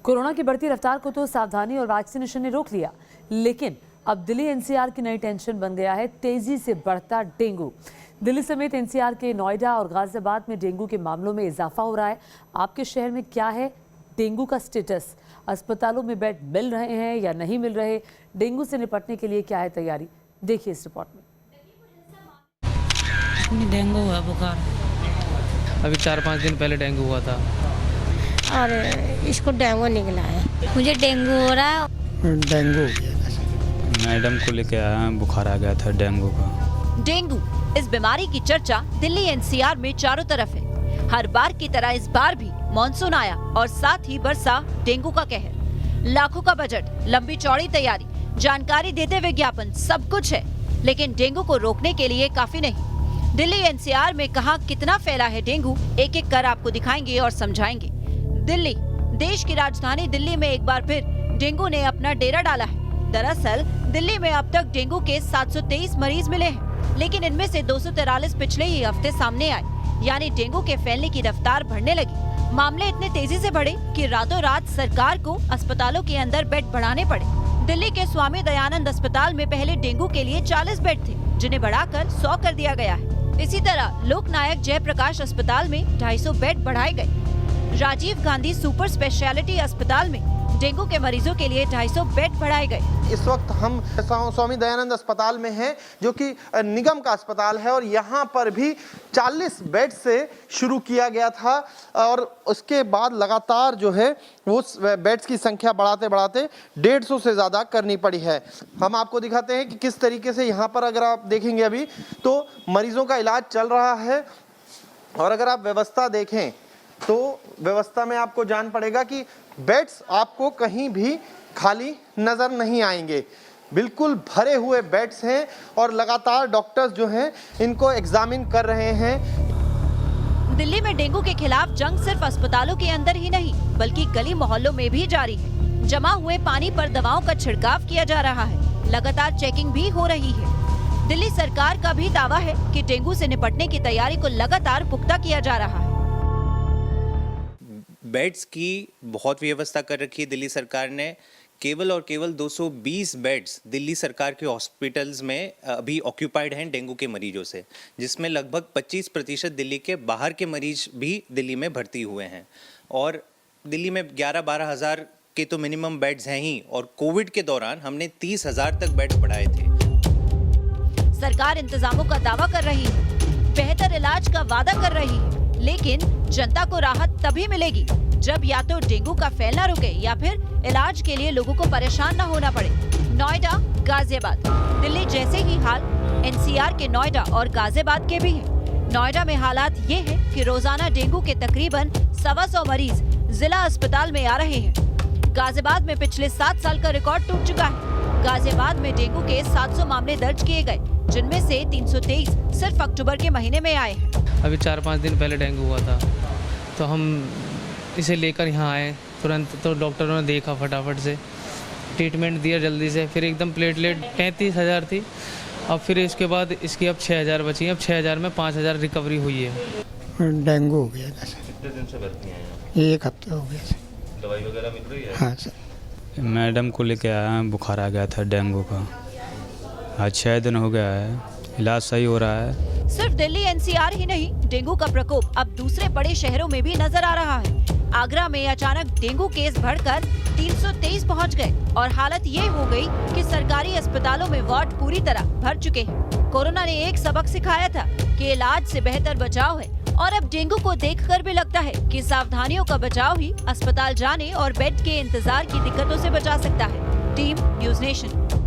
Corona की बढ़ती रफ्तार को तो सावधानी और वैक्सीनेशन ने रोक लिया, लेकिन अब दिल्ली एनसीआर की नई टेंशन बन गया है तेजी से बढ़ता डेंगू। दिल्ली समेत एनसीआर के नोएडा और गाजियाबाद में डेंगू के मामलों में इजाफा हो रहा है। आपके शहर में क्या है डेंगू का स्टेटस? अस्पतालों में बेड मिल रहे हैं या नहीं मिल रहे? डेंगू से निपटने के लिए क्या है तैयारी? देखिए इस रिपोर्ट में। डेंगू हुआ बुखार, अभी 4-5 दिन पहले डेंगू हुआ था और इसको डेंगू निकला है। मुझे डेंगू हो रहा है। डेंगू हो गया। मैडम को लेके आया, बुखार आ गया था डेंगू का। डेंगू, इस बीमारी की चर्चा दिल्ली एनसीआर में चारों तरफ है। हर बार की तरह इस बार भी मॉनसून आया और साथ ही बरसा डेंगू का कहर। लाखों का बजट, लंबी चौड़ी तैयारी, जानकारी देते विज्ञापन, सब कुछ है, लेकिन डेंगू को रोकने के लिए काफी नहीं। दिल्ली एनसीआर में कहां कितना फैला है डेंगू, एक एक कर आपको दिखाएंगे और समझाएंगे। दिल्ली, देश की राजधानी दिल्ली में एक बार फिर डेंगू ने अपना डेरा डाला है। दरअसल दिल्ली में अब तक डेंगू के 723 मरीज मिले हैं, लेकिन इनमें से 243 पिछले ही हफ्ते सामने आए, यानी डेंगू के फैलने की रफ्तार बढ़ने लगी। मामले इतने तेजी से बढ़े कि रातों रात सरकार को अस्पतालों के अंदर बेड बढ़ाने पड़े। दिल्ली के स्वामी दयानंद अस्पताल में पहले डेंगू के लिए 40 बेड थे, जिन्हें बढ़ाकर 100 कर दिया गया है। इसी तरह लोकनायक जयप्रकाश अस्पताल में 250 बेड बढ़ाए गए। राजीव गांधी सुपर स्पेशलिटी अस्पताल में डेंगू के मरीजों के लिए 250 बेड बढ़ाए गए। इस वक्त हम स्वामी दयानंद अस्पताल में हैं, जो कि निगम का अस्पताल है, और यहाँ पर भी 40 बेड से शुरू किया गया था और उसके बाद लगातार जो है वो बेड्स की संख्या बढ़ाते बढ़ाते 150 से ज़्यादा करनी पड़ी है। हम आपको दिखाते हैं कि किस तरीके से यहाँ पर अगर आप देखेंगे अभी तो मरीजों का इलाज चल रहा है, और अगर आप व्यवस्था देखें तो व्यवस्था में आपको जान पड़ेगा कि बेड्स आपको कहीं भी खाली नजर नहीं आएंगे। बिल्कुल भरे हुए बेड्स हैं और लगातार डॉक्टर्स जो हैं इनको एग्जामिन कर रहे हैं। दिल्ली में डेंगू के खिलाफ जंग सिर्फ अस्पतालों के अंदर ही नहीं, बल्कि गली मोहल्लों में भी जारी है। जमा हुए पानी पर दवाओं का छिड़काव किया जा रहा है, लगातार चेकिंग भी हो रही है। दिल्ली सरकार का भी दावा है कि डेंगू से निपटने की तैयारी को लगातार पुख्ता किया जा रहा है। बेड्स की बहुत व्यवस्था कर रखी है दिल्ली सरकार ने। केवल और केवल 220 बेड्स दिल्ली सरकार के हॉस्पिटल्स में अभी ऑक्यूपाइड हैं डेंगू के मरीजों से, जिसमें लगभग 25% दिल्ली के बाहर के मरीज भी दिल्ली में भर्ती हुए हैं। और दिल्ली में 11-12 हज़ार के तो मिनिमम बेड्स हैं ही, और कोविड के दौरान हमने 30,000 तक बेड बढ़ाए थे। सरकार इंतजामों का दावा कर रही है, बेहतर इलाज का वादा कर रही है, लेकिन जनता को राहत तभी मिलेगी जब या तो डेंगू का फैलना रुके या फिर इलाज के लिए लोगों को परेशान न होना पड़े। नोएडा, गाजियाबाद, दिल्ली जैसे ही हाल एनसीआर के नोएडा और गाजियाबाद के भी हैं। नोएडा में हालात ये है कि रोजाना डेंगू के तकरीबन 125 मरीज जिला अस्पताल में आ रहे हैं। गाजियाबाद में पिछले 7 साल का रिकॉर्ड टूट चुका है। गाजियाबाद में डेंगू के 700 मामले दर्ज किए गए, जिनमें से 323 सिर्फ अक्टूबर के महीने में आए हैं। अभी 4-5 दिन पहले डेंगू हुआ था, तो हम इसे लेकर यहाँ आए तुरंत। तो डॉक्टरों ने देखा, फटाफट से ट्रीटमेंट दिया जल्दी से। फिर एकदम प्लेटलेट 33,000 थी, अब फिर इसके बाद इसकी अब 6,000 बची हैं। अब 6,000 में 5,000 रिकवरी हुई है। डेंगू हो गया। कितने दिन से भर्ती हैं? 1 हफ्ते हो गया। दवाई वगैरह मिल रही है? हाँ सर। मैडम को लेके आया, बुखार आ गया था डेंगू का। आज 6 दिन हो गया है, इलाज सही हो रहा है। सिर्फ दिल्ली एनसीआर ही नहीं, डेंगू का प्रकोप अब दूसरे बड़े शहरों में भी नजर आ रहा है। आगरा में अचानक डेंगू केस बढ़कर 323 पहुंच गए और हालत ये हो गई कि सरकारी अस्पतालों में वार्ड पूरी तरह भर चुके हैं। कोरोना ने एक सबक सिखाया था कि इलाज से बेहतर बचाव है, और अब डेंगू को देखकर भी लगता है कि सावधानियों का बचाव ही अस्पताल जाने और बेड के इंतजार की दिक्कतों से बचा सकता है। Team news nation.